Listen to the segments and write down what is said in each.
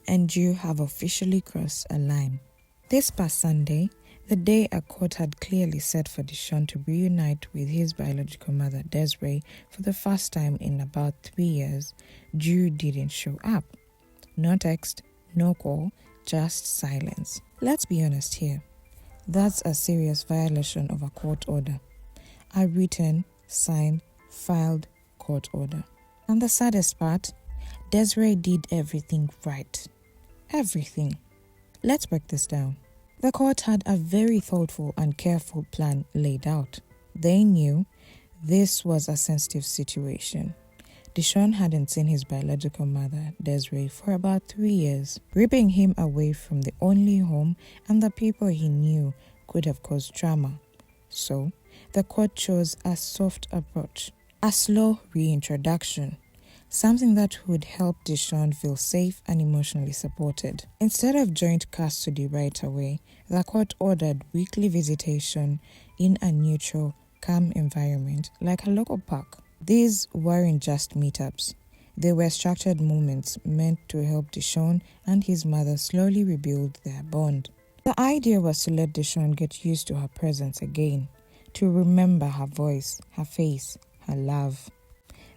and you have officially crossed a line. This past Sunday, the day a court had clearly set for Deshaun to reunite with his biological mother, Desiree, for the first time in about 3 years, Drew didn't show up. No text, no call, just silence. Let's be honest here. That's a serious violation of a court order. A written, signed, filed court order. And the saddest part, Desiree did everything right. Everything. Let's break this down. The court had a very thoughtful and careful plan laid out. They knew this was a sensitive situation. Deshaun hadn't seen his biological mother, Desiree, for about 3 years. Ripping him away from the only home and the people he knew could have caused trauma. So, the court chose a soft approach, a slow reintroduction. Something that would help Deshaun feel safe and emotionally supported. Instead of joint custody right away, the court ordered weekly visitation in a neutral, calm environment like a local park. These weren't just meetups. They were structured moments meant to help Deshaun and his mother slowly rebuild their bond. The idea was to let Deshaun get used to her presence again, to remember her voice, her face, her love.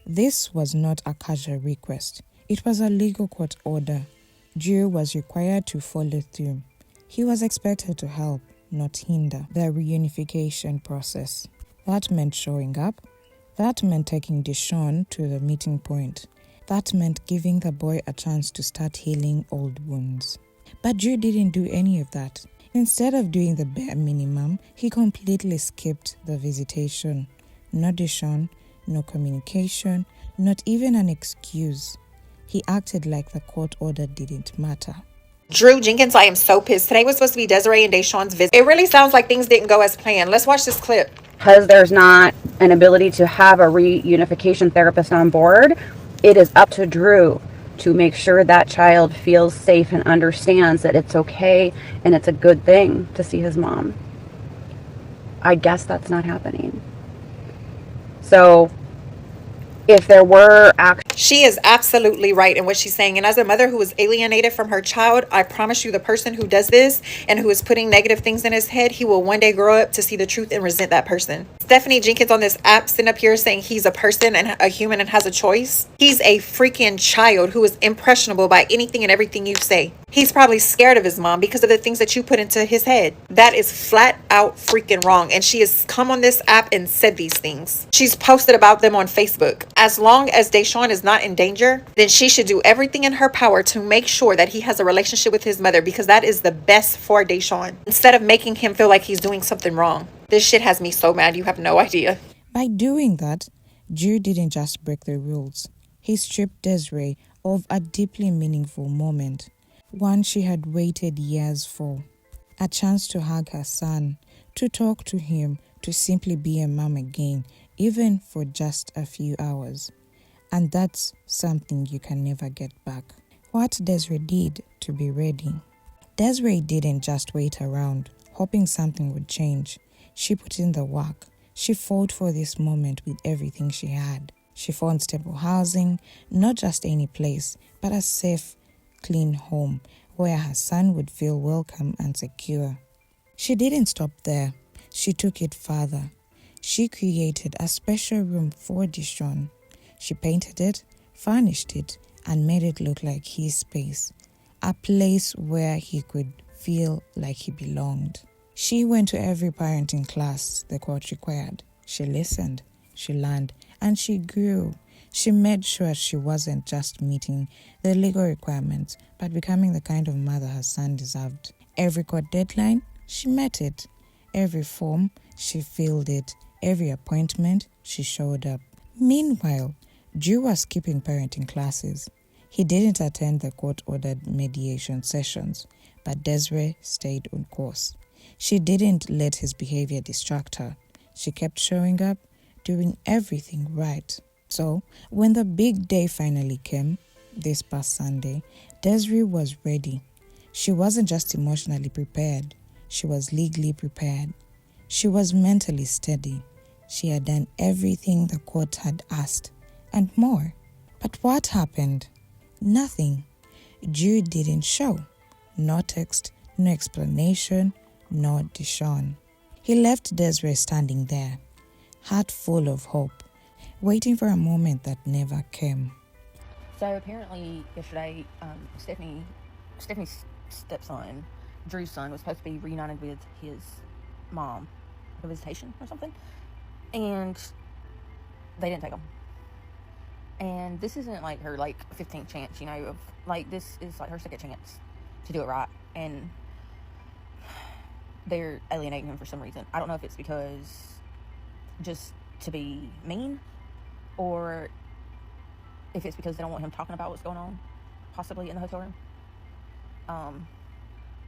This was not a casual request. It was a legal court order. Drew was required to follow through. He was expected to help, not hinder, the reunification process. That meant showing up. That meant taking Deshaun to the meeting point. That meant giving the boy a chance to start healing old wounds. But Drew didn't do any of that. Instead of doing the bare minimum, he completely skipped the visitation. No Deshaun, no communication, not even an excuse. He acted like the court order didn't matter. Drew Jenkins, I am so pissed. Today was supposed to be Desiree and Deshaun's visit. It really sounds like things didn't go as planned. Let's watch this clip. Because there's not an ability to have a reunification therapist on board, it is up to Drew to make sure that child feels safe and understands that it's okay and it's a good thing to see his mom. I guess that's not happening. So if there were she is absolutely right in what she's saying. And as a mother who is alienated from her child, I promise you the person who does this and who is putting negative things in his head, he will one day grow up to see the truth and resent that person. Stephanie Jenkins on this app sitting up here saying he's a person and a human and has a choice. He's a freaking child who is impressionable by anything and everything you say. He's probably scared of his mom because of the things that you put into his head. That is flat out freaking wrong. And she has come on this app and said these things. She's posted about them on Facebook. As long as Deshaun is not in danger, then she should do everything in her power to make sure that he has a relationship with his mother, because that is the best for Deshaun, instead of making him feel like he's doing something wrong. This shit has me so mad, you have no idea. By doing that, Drew didn't just break the rules. He stripped Desiree of a deeply meaningful moment, one she had waited years for. A chance to hug her son, to talk to him, to simply be a mom again, even for just a few hours. And that's something you can never get back. What Desiree did to be ready. Desiree didn't just wait around, hoping something would change. She put in the work. She fought for this moment with everything she had. She found stable housing, not just any place, but a safe, clean home where her son would feel welcome and secure. She didn't stop there. She took it further. She created a special room for Deshaun. She painted it, furnished it, and made it look like his space, a place where he could feel like he belonged. She went to every parenting class the court required. She listened, she learned, and she grew. She made sure she wasn't just meeting the legal requirements, but becoming the kind of mother her son deserved. Every court deadline, she met it. Every form, she filled it. Every appointment, she showed up. Meanwhile, Drew was skipping parenting classes. He didn't attend the court-ordered mediation sessions, but Desiree stayed on course. She didn't let his behavior distract her. She kept showing up, doing everything right. So, when the big day finally came, this past Sunday, Desiree was ready. She wasn't just emotionally prepared, she was legally prepared. She was mentally steady. She had done everything the court had asked, and more. But what happened? Nothing. Drew didn't show. No text, no explanation, no Deshaun. He left Desiree standing there, heart full of hope, waiting for a moment that never came. So apparently yesterday, Stephanie's stepson, Drew's son, was supposed to be reunited with his mom, a visitation or something, and they didn't take him. And this isn't like her 15th chance, of this is like her second chance to do it right, and they're alienating him for some reason. I don't know if it's because just to be mean, or if it's because they don't want him talking about what's going on, possibly in the hotel room.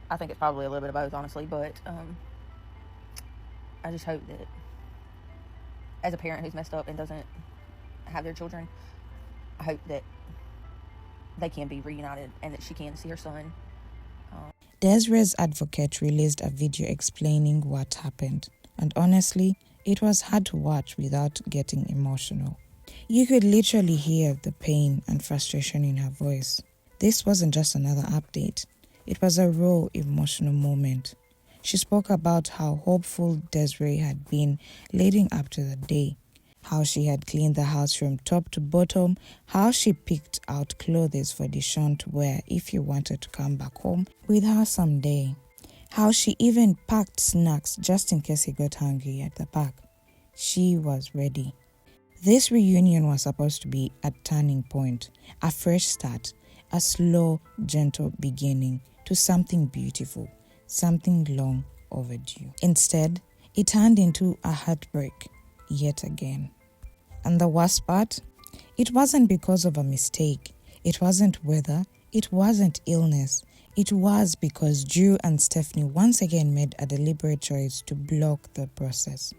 I think it's probably a little bit of both, honestly, but I just hope that as a parent who's messed up and doesn't have their children, I hope that they can be reunited and that she can see her son. Desiree's advocate released a video explaining what happened, and honestly, it was hard to watch without getting emotional. You could literally hear the pain and frustration in her voice. This wasn't just another update. It was a raw, emotional moment. She spoke about how hopeful Desiree had been leading up to the day, how she had cleaned the house from top to bottom, how she picked out clothes for Deshaun to wear if he wanted to come back home with her someday, how she even packed snacks just in case he got hungry at the park. She was ready. This reunion was supposed to be a turning point, a fresh start, a slow, gentle beginning to something beautiful, something long overdue. Instead, it turned into a heartbreak yet again. And the worst part? It wasn't because of a mistake. It wasn't weather. It wasn't illness. It was because Drew and Stephanie once again made a deliberate choice to block the process,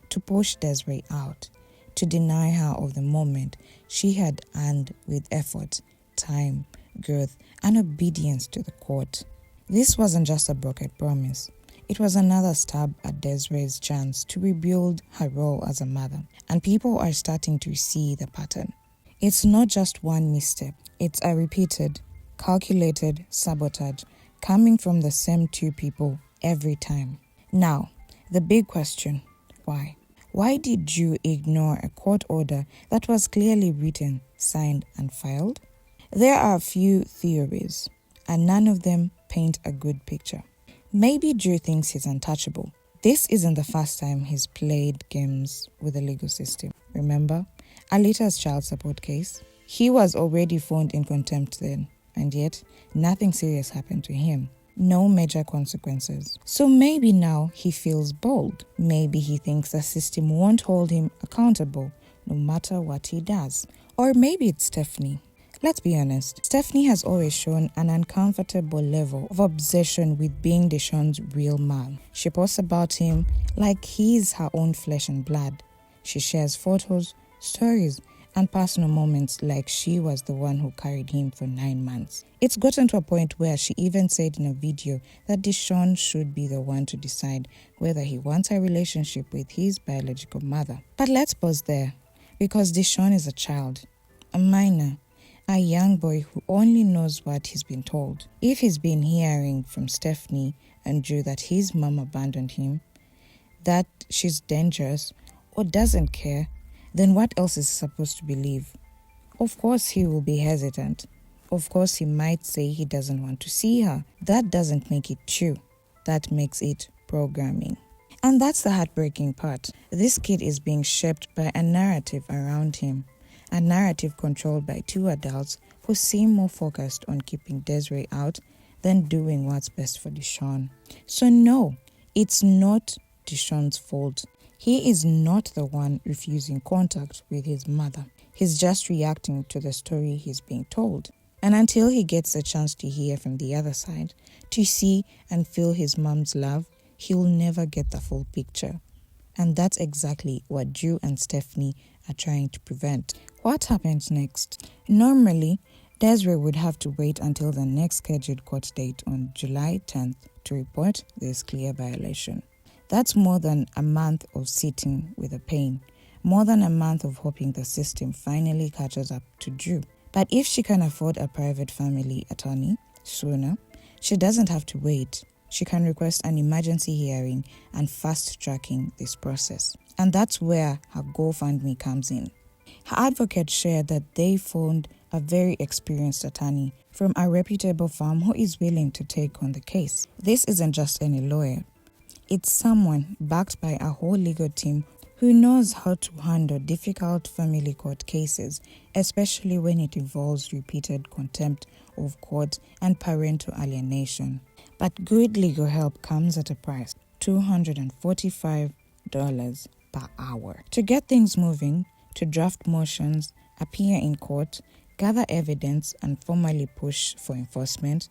to push Desiree out, to deny her of the moment she had earned with effort, time, growth, and obedience to the court. This wasn't just a broken promise. It was another stab at Desiree's chance to rebuild her role as a mother, and people are starting to see the pattern. It's not just one misstep. It's a repeated, calculated sabotage coming from the same two people every time. Now, the big question, why? Why did you ignore a court order that was clearly written, signed, and filed? There are a few theories, and none of them paint a good picture. Maybe Drew thinks he's untouchable. This isn't the first time he's played games with the legal system. Remember, Alita's child support case? He was already found in contempt then, and yet nothing serious happened to him. No major consequences. So maybe now he feels bold. Maybe he thinks the system won't hold him accountable no matter what he does. Or maybe it's Stephanie. Let's be honest, Stephanie has always shown an uncomfortable level of obsession with being Deshaun's real man. She posts about him like he's her own flesh and blood. She shares photos, stories, and personal moments like she was the one who carried him for 9 months. It's gotten to a point where she even said in a video that Deshaun should be the one to decide whether he wants a relationship with his biological mother. But let's pause there, because Deshaun is a child, a minor, a young boy who only knows what he's been told. If he's been hearing from Stephanie and Drew that his mom abandoned him, that she's dangerous, or doesn't care, then what else is he supposed to believe? Of course he will be hesitant. Of course he might say he doesn't want to see her. That doesn't make it true. That makes it programming. And that's the heartbreaking part. This kid is being shaped by a narrative around him. A narrative controlled by two adults who seem more focused on keeping Desiree out than doing what's best for Deshaun. So no, it's not Deshaun's fault. He is not the one refusing contact with his mother. He's just reacting to the story he's being told. And until he gets a chance to hear from the other side, to see and feel his mom's love, he'll never get the full picture. And that's exactly what Drew and Stephanie are trying to prevent. What happens next? Normally, Desiree would have to wait until the next scheduled court date on July 10th to report this clear violation. That's more than a month of sitting with the pain, more than a month of hoping the system finally catches up to Drew. But if she can afford a private family attorney sooner, she doesn't have to wait. She can request an emergency hearing and fast-tracking this process. And that's where her GoFundMe comes in. Her advocate shared that they found a very experienced attorney from a reputable firm who is willing to take on the case. This isn't just any lawyer. It's someone backed by a whole legal team who knows how to handle difficult family court cases, especially when it involves repeated contempt of court and parental alienation. But good legal help comes at a price, $245 per hour. To get things moving, to draft motions, appear in court, gather evidence, and formally push for enforcement,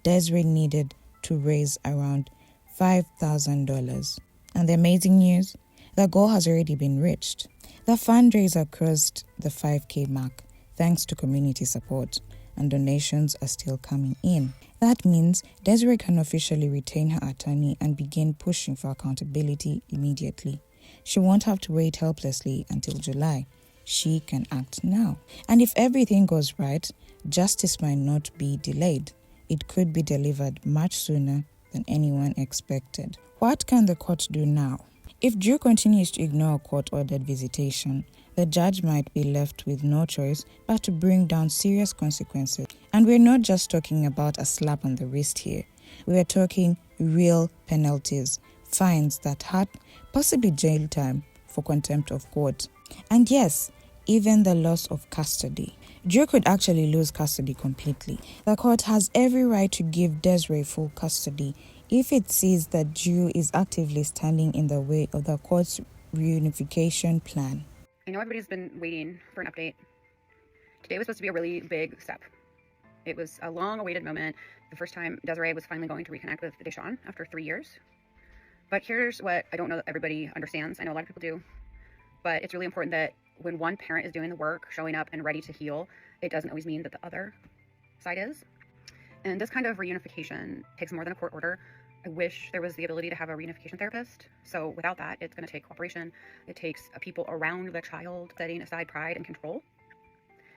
Desiree needed to raise around $5,000. And the amazing news? The goal has already been reached. The fundraiser crossed the 5K mark thanks to community support, and donations are still coming in. That means Desiree can officially retain her attorney and begin pushing for accountability immediately. She won't have to wait helplessly until July. She can act now. And if everything goes right, justice might not be delayed. It could be delivered much sooner than anyone expected. What can the court do now? If Drew continues to ignore a court-ordered visitation, the judge might be left with no choice but to bring down serious consequences. And we're not just talking about a slap on the wrist here. We're talking real penalties, fines that hurt, possibly jail time for contempt of court. And yes, even the loss of custody. Drew could actually lose custody completely. The court has every right to give Desiree full custody if it sees that Drew is actively standing in the way of the court's reunification plan. I know everybody's been waiting for an update. Today was supposed to be a really big step. It was a long-awaited moment. The first time Desiree was finally going to reconnect with Deshawn after 3 years. But here's what I don't know that everybody understands. I know a lot of people do. But it's really important that when one parent is doing the work, showing up and ready to heal, it doesn't always mean that the other side is. And this kind of reunification takes more than a court order. I wish there was the ability to have a reunification therapist. So without that, it's going to take cooperation. It takes people around the child setting aside pride and control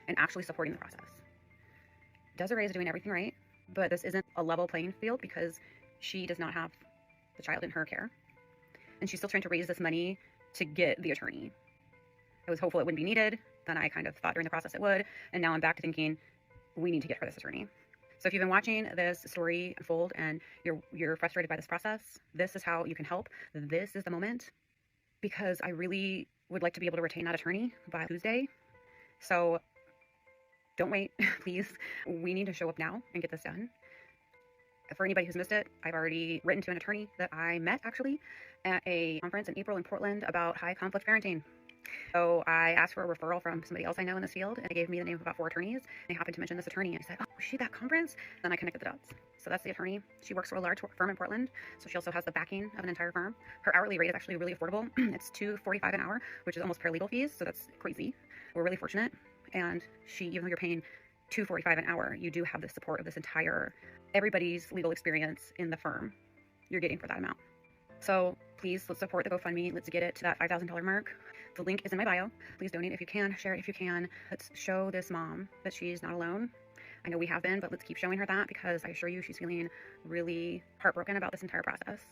and actually supporting the process. Desiree is doing everything right, but this isn't a level playing field because she does not have the child in her care. And she's still trying to raise this money to get the attorney. I was hopeful it wouldn't be needed. Then I kind of thought during the process it would. And now I'm back to thinking we need to get her this attorney. So if you've been watching this story unfold and you're frustrated by this process, this is how you can help. This is the moment, because I really would like to be able to retain that attorney by Tuesday. So don't wait, please. We need to show up now and get this done. For anybody who's missed it, I've already written to an attorney that I met actually at a conference in April in Portland about high conflict parenting. So I asked for a referral from somebody else I know in this field, and they gave me the name of about 4 attorneys. They happened to mention this attorney, and I said, oh, was she at that conference? Then I connected the dots. So that's the attorney. She works for a large firm in Portland, so she also has the backing of an entire firm. Her hourly rate is actually really affordable. It's $2.45 an hour, which is almost paralegal fees, so that's crazy. We're really fortunate. And even though you're paying $2.45 an hour, you do have the support of this entire, everybody's legal experience in the firm you're getting for that amount. So please, let's support the GoFundMe. Let's get it to that $5,000 mark. The link is in my bio. Please donate if you can. Share it if you can. Let's show this mom that she's not alone. I know we have been, but let's keep showing her that, because I assure you she's feeling really heartbroken about this entire process.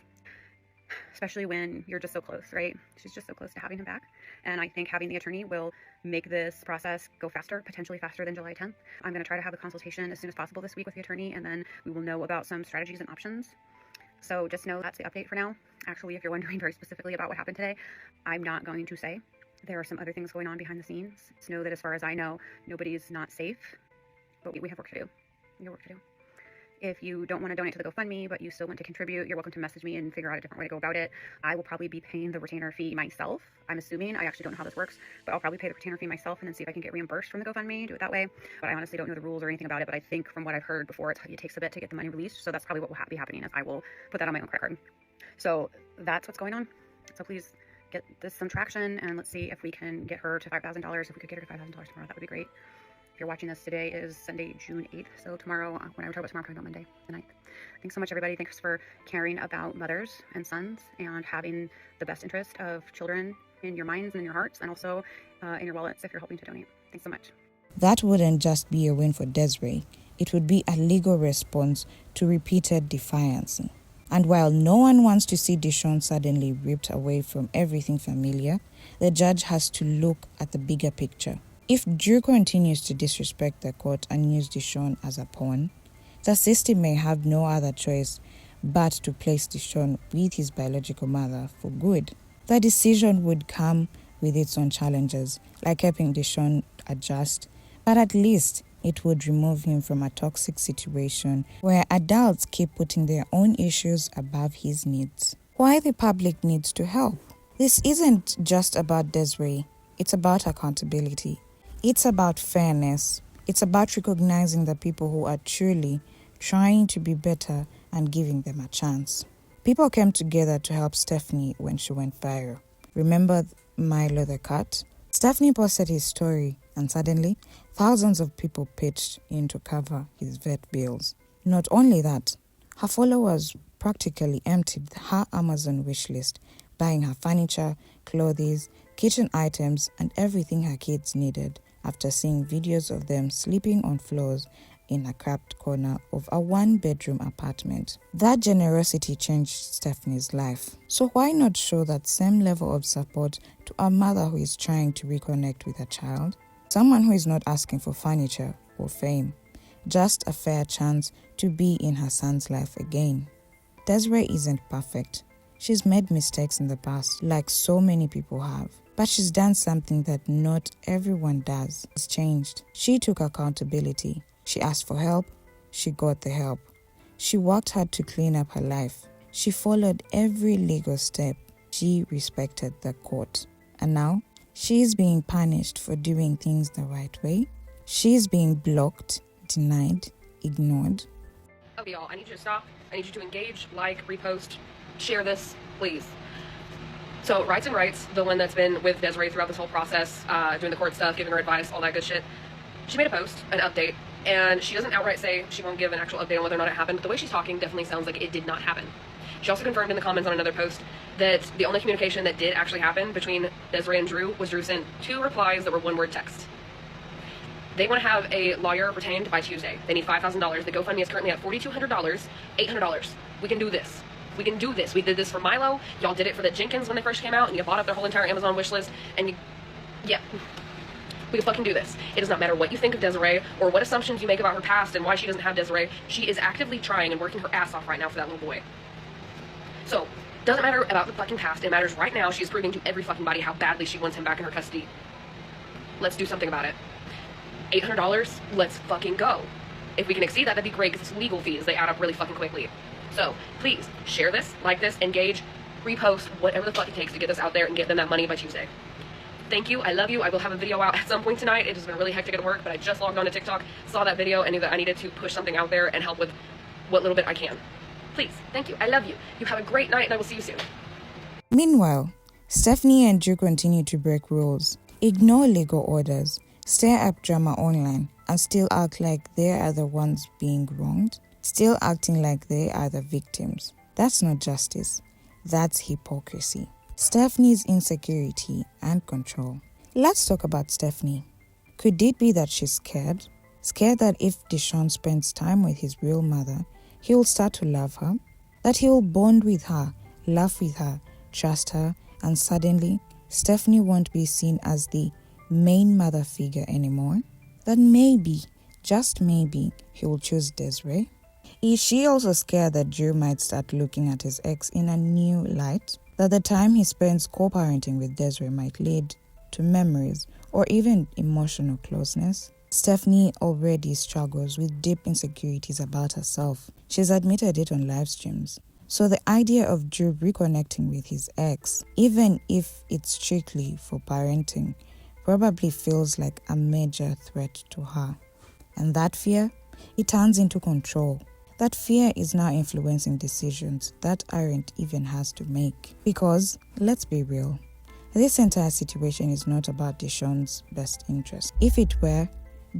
Especially when you're just so close, right? She's just so close to having him back. And I think having the attorney will make this process go faster, potentially faster than July 10th. I'm going to try to have a consultation as soon as possible this week with the attorney, and then we will know about some strategies and options. So just know that's the update for now. Actually, if you're wondering very specifically about what happened today, I'm not going to say. There are some other things going on behind the scenes. Just know that as far as I know, nobody's not safe, but we have work to do. We have work to do. If you don't want to donate to the GoFundMe, but you still want to contribute, you're welcome to message me and figure out a different way to go about it. I will probably be paying the retainer fee myself. I'm assuming. I actually don't know how this works, but I'll probably pay the retainer fee myself and then see if I can get reimbursed from the GoFundMe, do it that way. But I honestly don't know the rules or anything about it, but I think from what I've heard before, it takes a bit to get the money released. So that's probably what will be happening, is I will put that on my own credit card. So that's what's going on. So please get this some traction, and let's see if we can get her to $5,000. If we could get her to $5,000 tomorrow, that would be great. If you're watching this, today is Sunday, June 8th. So tomorrow, when I talk about tomorrow, I'm talking about Monday, the 9th. Thanks so much, everybody. Thanks for caring about mothers and sons and having the best interest of children in your minds and in your hearts, and also in your wallets if you're helping to donate. Thanks so much. That wouldn't just be a win for Desiree, it would be a legal response to repeated defiance. And while no one wants to see Deshaun suddenly ripped away from everything familiar, the judge has to look at the bigger picture. If Drew continues to disrespect the court and use Deshaun as a pawn, the system may have no other choice but to place Deshaun with his biological mother for good. The decision would come with its own challenges, like helping Deshaun adjust, but at least it would remove him from a toxic situation where adults keep putting their own issues above his needs. Why the public needs to help? This isn't just about Desiree, it's about accountability. It's about fairness. It's about recognizing the people who are truly trying to be better and giving them a chance. People came together to help Stephanie when she went viral. Remember Milo the cat? Stephanie posted his story and suddenly thousands of people pitched in to cover his vet bills. Not only that, her followers practically emptied her Amazon wishlist, buying her furniture, clothes, kitchen items, and everything her kids needed after seeing videos of them sleeping on floors in a cramped corner of a one-bedroom apartment. That generosity changed Stephanie's life. So why not show that same level of support to a mother who is trying to reconnect with her child? Someone who is not asking for furniture or fame, just a fair chance to be in her son's life again. Desiree isn't perfect. She's made mistakes in the past, like so many people have. But she's done something that not everyone does. She's changed. She took accountability. She asked for help. She got the help. She worked hard to clean up her life. She followed every legal step. She respected the court. And now, she's being punished for doing things the right way. She's being blocked, denied, ignored. Okay, y'all, I need you to stop. I need you to engage, like, repost, share this, please. So, Rights and Rights, the one that's been with Desiree throughout this whole process, doing the court stuff, giving her advice, all that good shit, she made a post, an update, and she doesn't outright say she won't give an actual update on whether or not it happened, but the way she's talking definitely sounds like it did not happen. She also confirmed in the comments on another post that the only communication that did actually happen between Desiree and Drew was Drew sent 2 replies that were one-word text. They want to have a lawyer retained by Tuesday. They need $5,000. The GoFundMe is currently at $4,200, $800. We can do this. We can do this. We did this for Milo. Y'all did it for the Jenkins when they first came out, and you bought up their whole entire Amazon wish list, and yeah. We can fucking do this. It does not matter what you think of Desiree or what assumptions you make about her past and why she doesn't have Desiree. She is actively trying and working her ass off right now for that little boy. So, doesn't matter about the fucking past. It matters right now. She's proving to every fucking body how badly she wants him back in her custody. Let's do something about it. $800, let's fucking go. If we can exceed that, that'd be great because it's legal fees. They add up really fucking quickly. So, please, share this, like this, engage, repost, whatever the fuck it takes to get this out there and get them that money by Tuesday. Thank you. I love you. I will have a video out at some point tonight. It has been really hectic at work, but I just logged on to TikTok, saw that video, and knew that I needed to push something out there and help with what little bit I can. Please. Thank you. I love you. You have a great night, and I will see you soon. Meanwhile, Stephanie and Drew continue to break rules, ignore legal orders, stir up drama online, and still act like they are the ones being wronged, still acting like they are the victims. That's not justice. That's hypocrisy. Stephanie's insecurity and control. Let's talk about Stephanie. Could it be that she's scared? Scared that if Deshaun spends time with his real mother, he'll start to love her? That he'll bond with her, laugh with her, trust her, and suddenly Stephanie won't be seen as the main mother figure anymore? That maybe, just maybe, he'll choose Desiree? Is she also scared that Drew might start looking at his ex in a new light? That the time he spends co-parenting with Desiree might lead to memories or even emotional closeness? Stephanie already struggles with deep insecurities about herself. She's admitted it on live streams. So the idea of Drew reconnecting with his ex, even if it's strictly for parenting, probably feels like a major threat to her. And that fear, it turns into control. That fear is now influencing decisions that aren't even hers to make. Because, let's be real, this entire situation is not about Deshaun's best interest. If it were,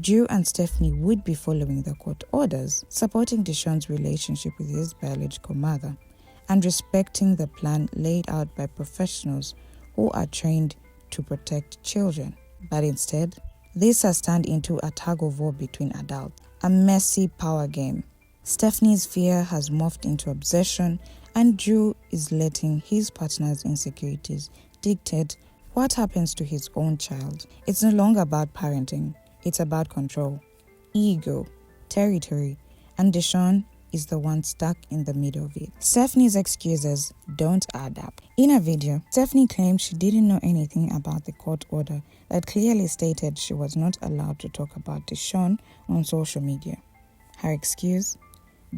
Drew and Stephanie would be following the court orders, supporting Deshaun's relationship with his biological mother, and respecting the plan laid out by professionals who are trained to protect children. But instead, This has turned into a tug of war between adults, a messy power game. Stephanie's fear has morphed into obsession, and Drew is letting his partner's insecurities dictate what happens to his own child. It's no longer about parenting, it's about control, ego, territory, and Deshaun is the one stuck in the middle of it. Stephanie's excuses don't add up. In a video, Stephanie claimed she didn't know anything about the court order that clearly stated she was not allowed to talk about Deshaun on social media. Her excuse?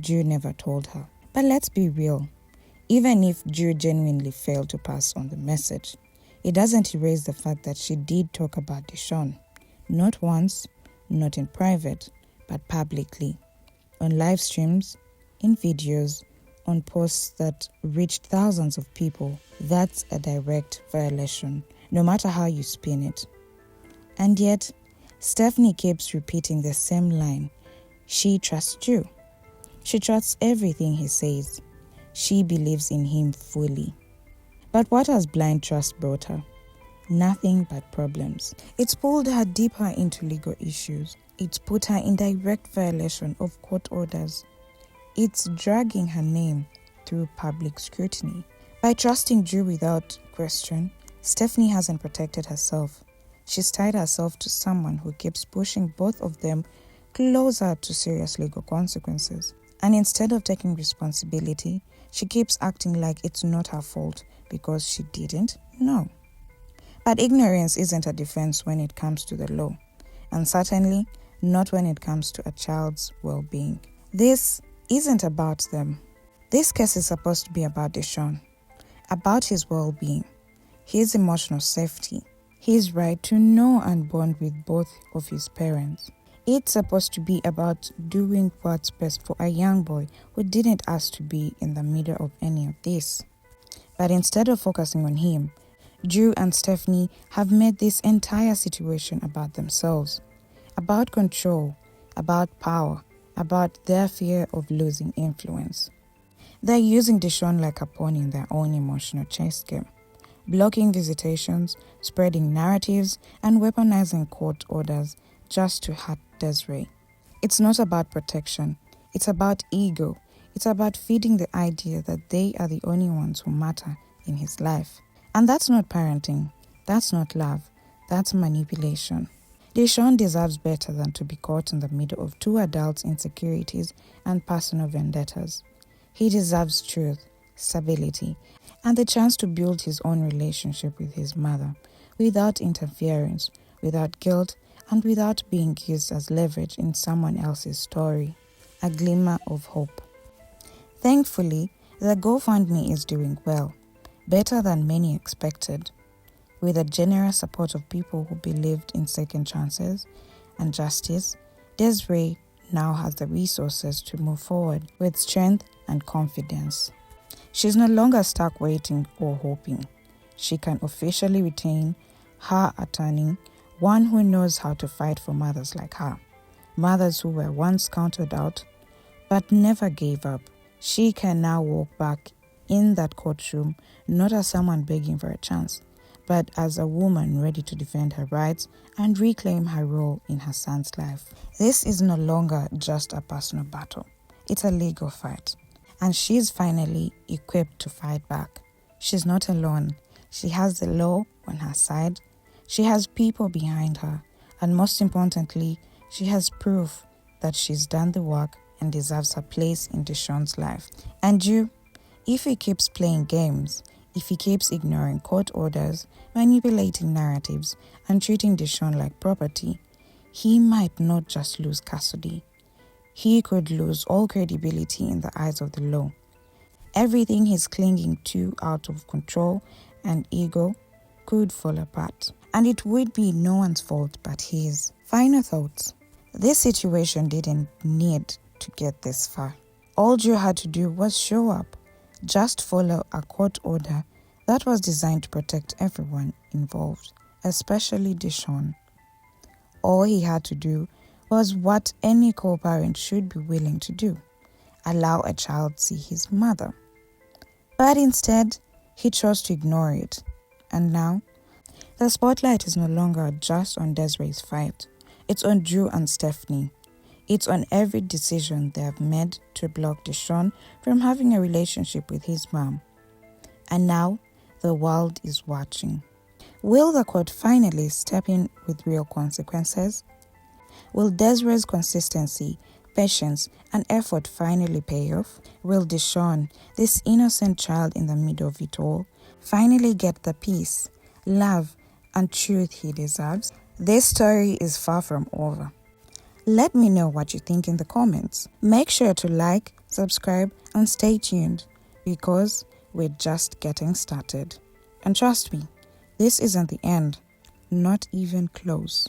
Drew never told her. But let's be real. Even if Drew genuinely failed to pass on the message, it doesn't erase the fact that she did talk about Deshaun. Not once, not in private, but publicly. On live streams, in videos, on posts that reached thousands of people. That's a direct violation, no matter how you spin it. And yet, Stephanie keeps repeating the same line. She trusts Drew. She trusts everything he says. She believes in him fully. But what has blind trust brought her? Nothing but problems. It's pulled her deeper into legal issues. It's put her in direct violation of court orders. It's dragging her name through public scrutiny. By trusting Drew without question, Stephanie hasn't protected herself. She's tied herself to someone who keeps pushing both of them closer to serious legal consequences. And instead of taking responsibility, she keeps acting like it's not her fault because she didn't know. But ignorance isn't a defense when it comes to the law, and certainly not when it comes to a child's well-being. This isn't about them. This case is supposed to be about Deshaun, about his well-being, his emotional safety, his right to know and bond with both of his parents. It's supposed to be about doing what's best for a young boy who didn't ask to be in the middle of any of this. But instead of focusing on him, Drew and Stephanie have made this entire situation about themselves, about control, about power, about their fear of losing influence. They're using Deshaun like a pawn in their own emotional chess game, blocking visitations, spreading narratives, and weaponizing court orders just to hurt Desiree. It's not about protection, it's about ego. It's about feeding the idea that they are the only ones who matter in his life. And that's not parenting, that's not love, that's manipulation. Deshaun deserves better than to be caught in the middle of two adults' insecurities and personal vendettas. He deserves truth, stability, and the chance to build his own relationship with his mother without interference, without guilt, and without being used as leverage in someone else's story. A glimmer of hope. Thankfully, the GoFundMe is doing well, better than many expected. With the generous support of people who believed in second chances and justice, Desiree now has the resources to move forward with strength and confidence. She's no longer stuck waiting or hoping. She can officially retain her attorney, one who knows how to fight for mothers like her, mothers who were once counted out but never gave up. She can now walk back in that courtroom not as someone begging for a chance, but as a woman ready to defend her rights and reclaim her role in her son's life. This is no longer just a personal battle. It's a legal fight. And she's finally equipped to fight back. She's not alone. She has the law on her side. She has people behind her. And most importantly, she has proof that she's done the work and deserves her place in Deshaun's life. And you, if he keeps playing games, if he keeps ignoring court orders, manipulating narratives, and treating Deshaun like property, he might not just lose custody. He could lose all credibility in the eyes of the law. Everything he's clinging to out of control and ego could fall apart. And it would be no one's fault but his. Final thoughts. This situation didn't need to get this far. All Drew had to do was show up. Just follow a court order that was designed to protect everyone involved, especially Deshaun. All he had to do was what any co-parent should be willing to do: allow a child see his mother. But instead, he chose to ignore it. And now, The spotlight is no longer just on Desiree's fight. It's on Drew and Stephanie. It's on every decision they have made to block Deshaun from having a relationship with his mom. And now, the world is watching. Will the court finally step in with real consequences? Will Desiree's consistency, patience, and effort finally pay off? Will Deshaun, this innocent child in the middle of it all, finally get the peace, love, and truth he deserves? This story is far from over. Let me know what you think in the comments. Make sure to like, subscribe, and stay tuned because we're just getting started. And trust me, this isn't the end, not even close.